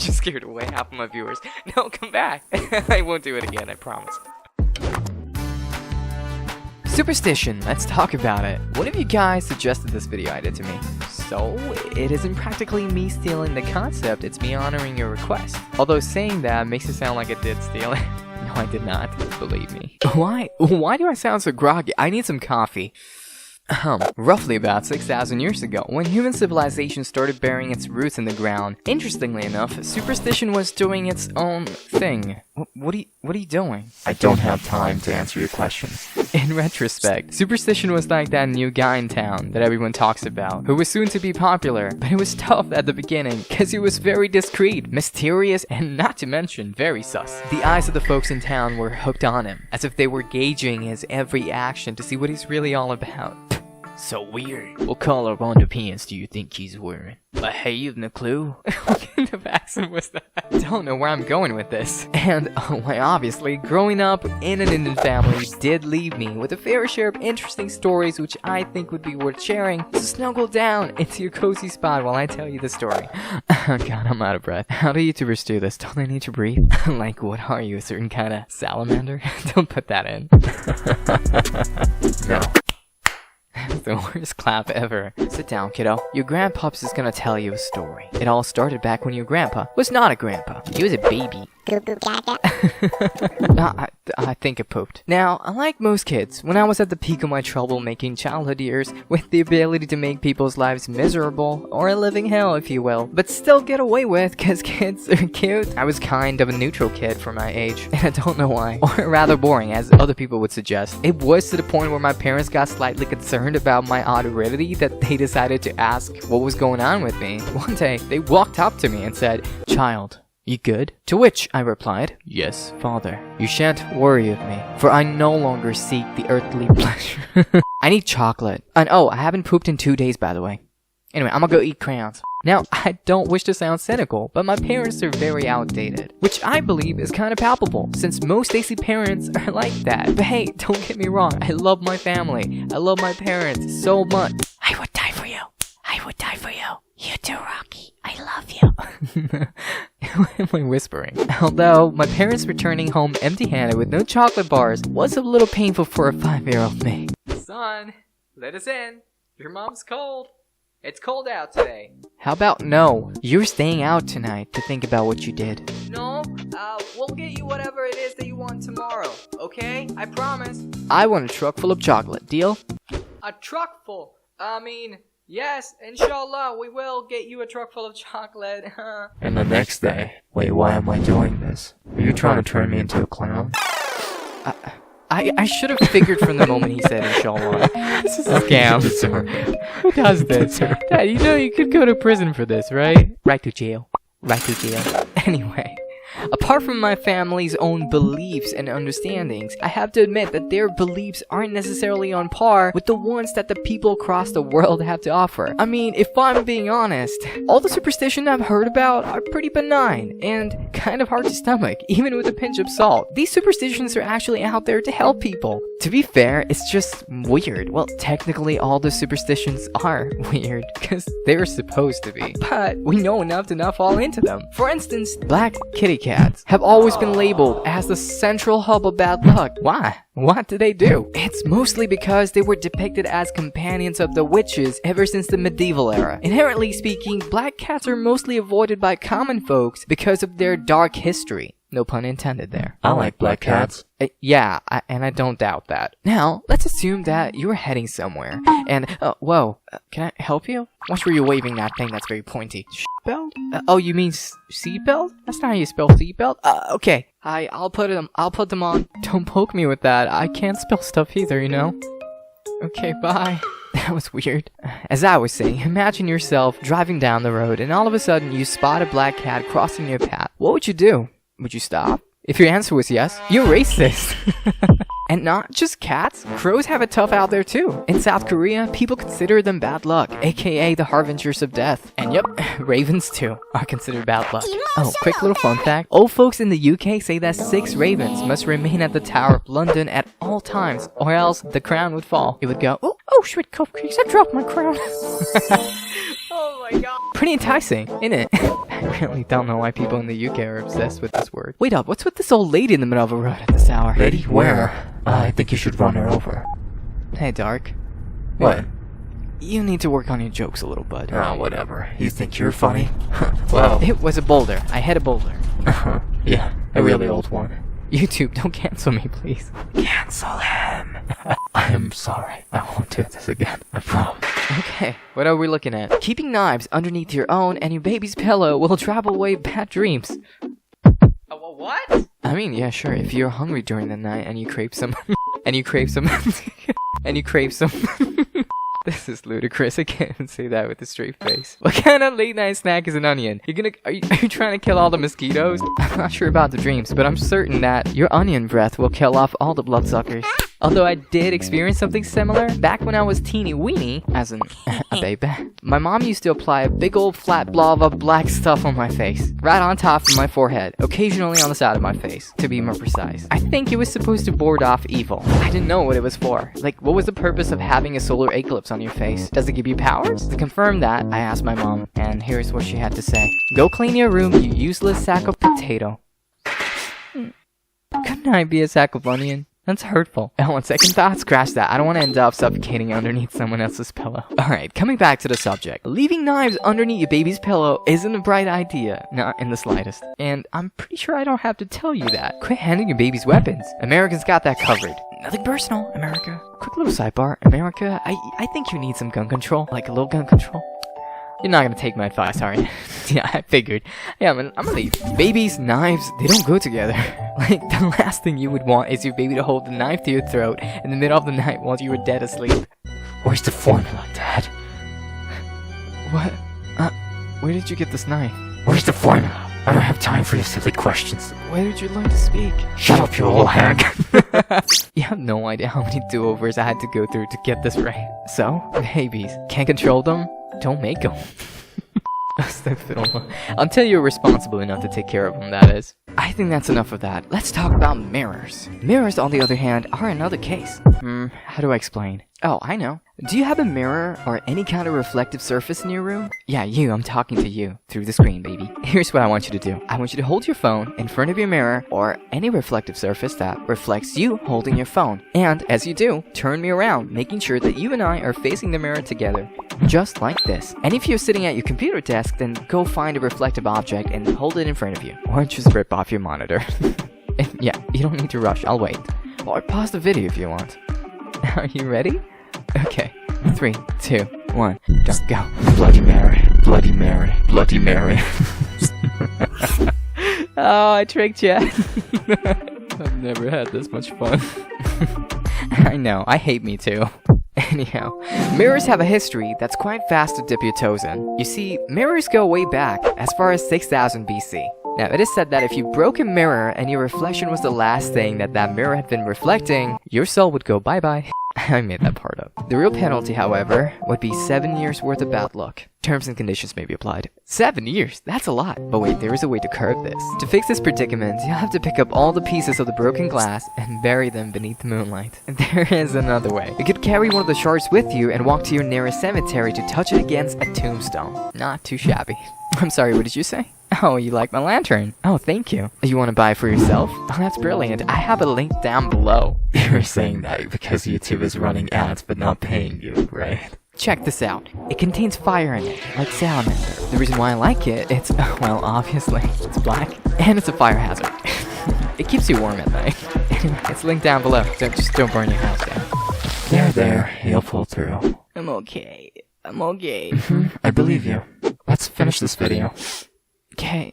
just scared away half of my viewers. No, come back. I won't do it again, I promise. Superstition, let's talk about it. One of you guys suggested this video I did to me. So, it isn't practically me stealing the concept, it's me honoring your request. Although saying that makes it sound like I did steal it. No, I did not, believe me. Why do I sound so groggy? I need some coffee. Roughly about 6,000 years ago, when human civilization started burying its roots in the ground, interestingly enough, superstition was doing its own thing. What are you doing? I don't have time to answer your questions. In retrospect, superstition was like that new guy in town that everyone talks about, who was soon to be popular, but it was tough at the beginning, cause he was very discreet, mysterious, and not to mention, very sus. The eyes of the folks in town were hooked on him, as if they were gauging his every action to see what he's really all about. So weird. What color underpants do you think he's wearing? I have no clue. What kind of accent was that? I don't know where I'm going with this. And, obviously, growing up in an Indian family did leave me with a fair share of interesting stories which I think would be worth sharing. So snuggle down into your cozy spot while I tell you the story. Oh god, I'm out of breath. How do YouTubers do this? Don't they need to breathe? Like, what are you, a certain kind of salamander? Don't put that in. No. The worst clap ever. Sit down, kiddo. Your grandpops is gonna tell you a story. It all started back when your grandpa was not a grandpa. He was a baby. I think I pooped. Now, unlike most kids, when I was at the peak of my troublemaking childhood years, with the ability to make people's lives miserable, or a living hell if you will, but still get away with cause kids are cute, I was kind of a neutral kid for my age, and I don't know why. Or rather boring, as other people would suggest. It was to the point where my parents got slightly concerned about my odd aridity that they decided to ask what was going on with me. One day, they walked up to me and said, "Child, you good?" To which I replied, "Yes, father. You shan't worry of me, for I no longer seek the earthly pleasure." I need chocolate. And oh, I haven't pooped in 2 days, by the way. Anyway, I'm gonna go eat crayons. Now, I don't wish to sound cynical, but my parents are very outdated, which I believe is kind of palpable, since most Stacy parents are like that. But hey, don't get me wrong, I love my family. I love my parents so much. I would die for you. I would die for you. You too, Rocky. I love you. Why am I whispering? Although, my parents returning home empty-handed with no chocolate bars was a little painful for a 5-year-old me. Son, let us in. Your mom's cold. It's cold out today. How about no? You're staying out tonight to think about what you did. No, we'll get you whatever it is that you want tomorrow, okay? I promise. I want a truck full of chocolate, deal? A truck full? Yes, inshallah, we will get you a truck full of chocolate. And the next day, wait, why am I doing this? Are you trying to turn me into a clown? I should have figured from the moment he said inshallah. This is a scam. Who does this? Dad, you know you could go to prison for this, right? Right to jail. Right to jail. Anyway. Apart from my family's own beliefs and understandings, I have to admit that their beliefs aren't necessarily on par with the ones that the people across the world have to offer. I mean, if I'm being honest, all the superstition I've heard about are pretty benign and kind of hard to stomach, even with a pinch of salt. These superstitions are actually out there to help people. To be fair, it's just weird. Well, technically all the superstitions are weird, because they're supposed to be. But we know enough to not fall into them. For instance, black kitty cats have always been labeled as the central hub of bad luck. Why? What did they do? It's mostly because they were depicted as companions of the witches ever since the medieval era. Inherently speaking, black cats are mostly avoided by common folks because of their dark history. No pun intended there. I like black cats. Yeah, and I don't doubt that. Now, let's assume that you're heading somewhere, and, whoa, can I help you? Watch where you're waving that thing that's very pointy. Belt? Oh, you mean seatbelt? That's not how you spell seatbelt. Okay. I'll put them on. Don't poke me with that. I can't spell stuff either, you know? Okay, bye. That was weird. As I was saying, imagine yourself driving down the road, and all of a sudden you spot a black cat crossing your path. What would you do? Would you stop? If your answer was yes, you're racist. And not just cats, crows have it tough out there too. In South Korea, people consider them bad luck, aka the harbingers of death. And yep, ravens too are considered bad luck. Oh, quick little fun fact. Old folks in the UK say that 6 ravens must remain at the Tower of London at all times, or else the crown would fall. It would go, oh shit, cupcakes, I dropped my crown. Oh my god. Pretty enticing, isn't it? I really don't know why people in the UK are obsessed with this word. Wait up, what's with this old lady in the middle of a road at this hour? Lady, where? I think you should run her over. Hey, Dark. What? You need to work on your jokes a little, bud. Oh, whatever. You think you're funny? Well, It was a boulder. I hit a boulder. yeah, a really old one. YouTube, don't cancel me, please. Cancel him. I am sorry. I won't do this again. I promise. Okay, what are we looking at? Keeping knives underneath your own and your baby's pillow will drive away bad dreams. What? I mean, yeah, sure. If you're hungry during the night and you crave some, and you crave some, and you crave some. This is ludicrous. I can't even say that with a straight face. What kind of late night snack is an onion? Are you trying to kill all the mosquitoes? I'm not sure about the dreams, but I'm certain that your onion breath will kill off all the bloodsuckers. Although I did experience something similar back when I was teeny weeny, as in a baby. My mom used to apply a big old flat blob of black stuff on my face, right on top of my forehead, occasionally on the side of my face, to be more precise. I think it was supposed to ward off evil. I didn't know what it was for. Like, what was the purpose of having a solar eclipse on your face? Does it give you powers? To confirm that, I asked my mom, and here's what she had to say. Go clean your room, you useless sack of potato. Couldn't I be a sack of onion? That's hurtful. Oh, on second thought, scratch that. I don't want to end up suffocating underneath someone else's pillow. Alright, coming back to the subject. Leaving knives underneath your baby's pillow isn't a bright idea. Not in the slightest. And I'm pretty sure I don't have to tell you that. Quit handing your babies weapons. Americans got that covered. Nothing personal, America. Quick little sidebar. America, I think you need some gun control. Like a little gun control. You're not gonna take my advice, are you? Yeah, I figured. Yeah, I'm gonna leave. Babies, knives, they don't go together. Like, the last thing you would want is your baby to hold the knife to your throat in the middle of the night while you were dead asleep. Where's the formula, Dad? What? Where did you get this knife? Where's the formula? I don't have time for your silly questions. Where did you learn to speak? Shut up, you old hag. You have no idea how many do-overs I had to go through to get this right. So, babies, can't control them? Don't make them. Until you're responsible enough to take care of them, that is. I think that's enough of that. Let's talk about mirrors. Mirrors, on the other hand, are another case. How do I explain? Oh, I know. Do you have a mirror or any kind of reflective surface in your room? Yeah, you. I'm talking to you through the screen, baby. Here's what I want you to do. I want you to hold your phone in front of your mirror or any reflective surface that reflects you holding your phone. And as you do, turn me around, making sure that you and I are facing the mirror together. Just like this. And if you're sitting at your computer desk, then go find a reflective object and hold it in front of you. Or just rip off your monitor. And yeah, you don't need to rush. I'll wait. Or pause the video if you want. Are you ready? Okay. 3, 2, 1. Just go. Bloody Mary. Bloody Mary. Bloody Mary. Oh, I tricked you. I've never had this much fun. I know. I hate me too. Anyhow, mirrors have a history that's quite fast to dip your toes in. You see, mirrors go way back, as far as 6000 BC. Now, it is said that if you broke a mirror and your reflection was the last thing that mirror had been reflecting, your soul would go bye-bye. I made that part up. The real penalty, however, would be 7 years worth of bad luck. Terms and conditions may be applied. 7 years? That's a lot. But wait, there is a way to curb this. To fix this predicament, you'll have to pick up all the pieces of the broken glass and bury them beneath the moonlight. There is another way. You could carry one of the shards with you and walk to your nearest cemetery to touch it against a tombstone. Not too shabby. I'm sorry, what did you say? Oh, you like my lantern? Oh, thank you. You want to buy it for yourself? Oh, that's brilliant. I have a link down below. You're saying that because YouTube is running ads but not paying you, right? Check this out. It contains fire in it, like salamander. The reason why I like it, it's, well, obviously, it's black, and it's a fire hazard. It keeps you warm at night. Anyway, it's linked down below, so just don't burn your house down. There, you'll pull through. I'm okay. I believe you. Let's finish this video. Okay.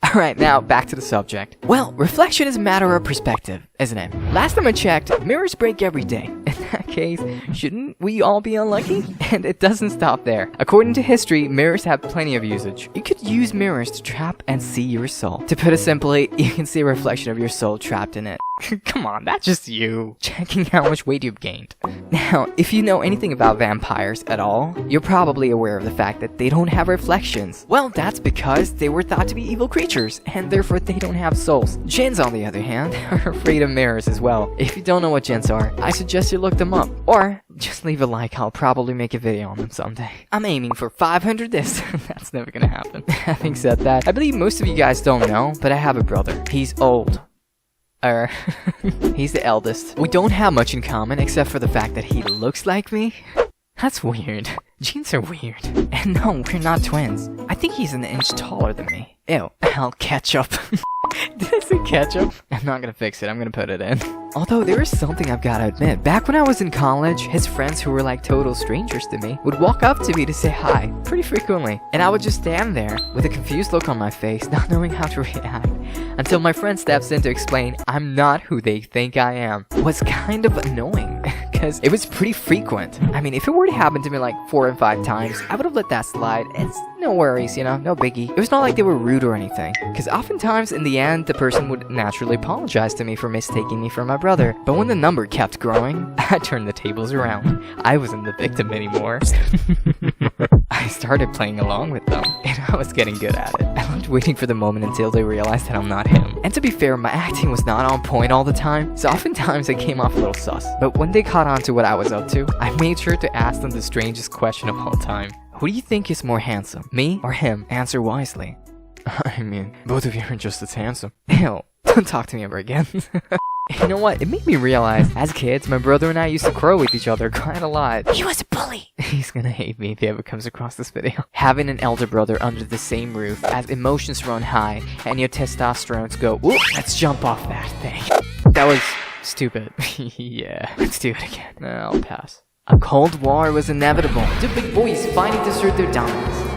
Alright, now back to the subject. Well, reflection is a matter of perspective, isn't it? Last time I checked, mirrors break every day. In that case, shouldn't we all be unlucky? And it doesn't stop there. According to history, mirrors have plenty of usage. You could use mirrors to trap and see your soul. To put it simply, you can see a reflection of your soul trapped in it. Come on, that's just you checking how much weight you've gained. Now, if you know anything about vampires at all, you're probably aware of the fact that they don't have reflections. Well, that's because they were thought to be evil creatures, and therefore they don't have souls. Jinns, on the other hand, are afraid of mirrors as well. If you don't know what jinns are, I suggest you look them up. Or, just leave a like, I'll probably make a video on them someday. I'm aiming for 500 this. That's never gonna happen. Having said that, I believe most of you guys don't know, but I have a brother. He's old. He's the eldest. We don't have much in common except for the fact that he looks like me. That's weird. Genes are weird. And no, we're not twins. I think he's an inch taller than me. Ew. I'll catch up. Did I say ketchup? I'm not gonna fix it, I'm gonna put it in. Although there is something I've gotta admit. Back when I was in college, his friends who were like total strangers to me would walk up to me to say hi, pretty frequently. And I would just stand there with a confused look on my face, not knowing how to react. Until my friend steps in to explain I'm not who they think I am. Was kind of annoying, because it was pretty frequent. I mean, if it were to happen to me like 4 or 5 times, I would have let that slide. It's no worries, you know, no biggie. It was not like they were rude or anything, because oftentimes in the end, the person would naturally apologize to me for mistaking me for my brother. But when the number kept growing, I turned the tables around. I wasn't the victim anymore. I started playing along with them, and I was getting good at it. I loved waiting for the moment until they realized that I'm not him. And to be fair, my acting was not on point all the time, so oftentimes I came off a little sus. But when they caught on to what I was up to, I made sure to ask them the strangest question of all time. Who do you think is more handsome, me or him? Answer wisely. I mean, both of you are just as handsome. Ew, don't talk to me ever again. You know what? It made me realize, as kids, my brother and I used to quarrel with each other quite a lot. He was a bully! He's gonna hate me if he ever comes across this video. Having an elder brother under the same roof, as emotions run high, and your testosterones go, ooh, let's jump off that thing. That was stupid. Yeah, let's do it again. I'll pass. A cold war was inevitable. Two big boys fighting to assert their dominance.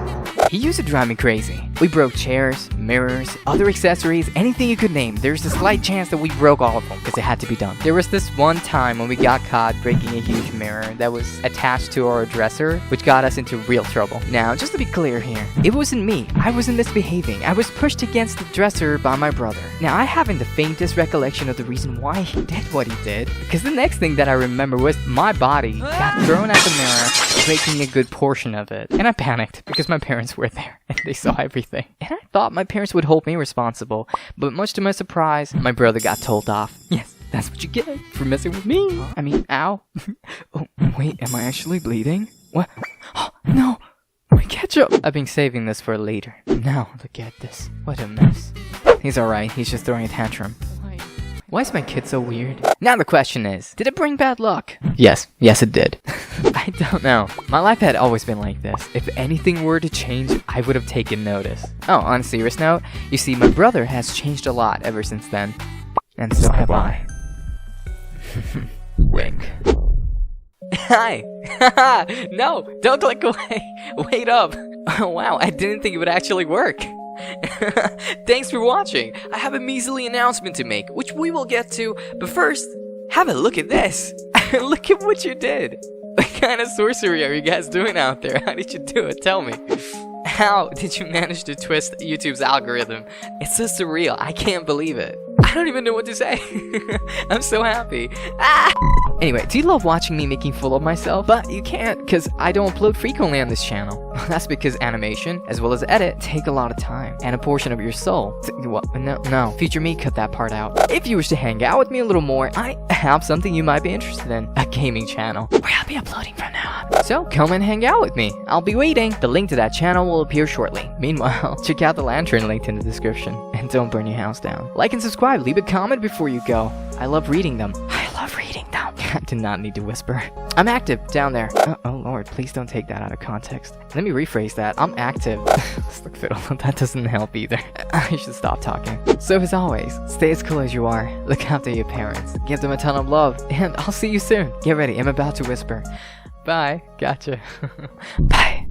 He used to drive me crazy. We broke chairs, mirrors, other accessories, anything you could name. There's a slight chance that we broke all of them, because it had to be done. There was this one time when we got caught breaking a huge mirror that was attached to our dresser, which got us into real trouble. Now, just to be clear here, it wasn't me. I wasn't misbehaving. I was pushed against the dresser by my brother. Now, I haven't the faintest recollection of the reason why he did what he did, because the next thing that I remember was my body got thrown at the mirror, breaking a good portion of it. And I panicked, because my parents were there, and they saw everything. And I thought my parents would hold me responsible, but much to my surprise, my brother got told off. Yes, that's what you get for messing with me. I mean, ow. Oh, wait, am I actually bleeding? What? Oh, no! My ketchup! I've been saving this for later. Now, look at this. What a mess. He's alright, he's just throwing a tantrum. Why is my kid so weird? Now the question is, did it bring bad luck? Yes it did. I don't know. My life had always been like this. If anything were to change, I would have taken notice. Oh, on a serious note, you see, my brother has changed a lot ever since then. And so have I. Wink. Hi! No! Don't click away! Wait up! Oh wow, I didn't think it would actually work. Thanks for watching. I have a measly announcement to make, which we will get to, but first, have a look at this. Look at what you did. What kind of sorcery are you guys doing out there? How did you do it? Tell me. How did you manage to twist YouTube's algorithm? It's so surreal. I can't believe it. I don't even know what to say. I'm so happy. Ah! Anyway, do you love watching me making fool of myself? But you can't, because I don't upload frequently on this channel. That's because animation, as well as edit, take a lot of time, and a portion of your soul. What? No, future me cut that part out. If you wish to hang out with me a little more, I have something you might be interested in. A gaming channel, where I'll be uploading from now on. So, come and hang out with me. I'll be waiting. The link to that channel will appear shortly. Meanwhile, check out the lantern linked in the description. And don't burn your house down. Like and subscribe, leave a comment before you go. I love reading them. I love reading them. I do not need to whisper. I'm active down there. Oh lord, please don't take that out of context. Let me rephrase that. I'm active. Look, fiddle, that doesn't help either. I should stop talking. So as always, stay as cool as you are. Look after your parents. Give them a ton of love. And I'll see you soon. Get ready, I'm about to whisper. Bye. Gotcha. Bye.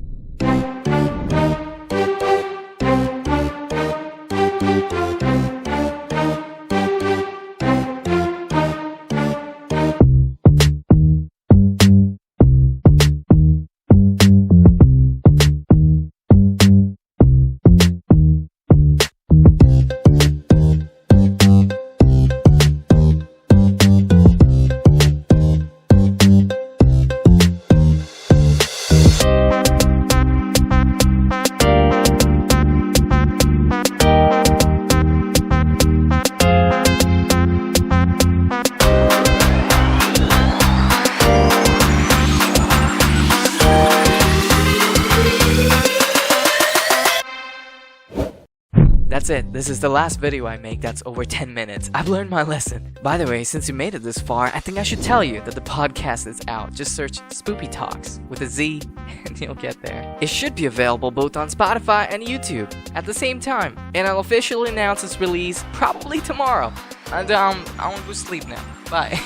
that's it. This is the last video I make that's over 10 minutes. I've learned my lesson. By the way, since you made it this far, I think I should tell you that the podcast is out. Just search Spoopy Talks with a Z and you'll get there. It should be available both on Spotify and YouTube at the same time. And I'll officially announce its release probably tomorrow. And I want to go sleep now. Bye.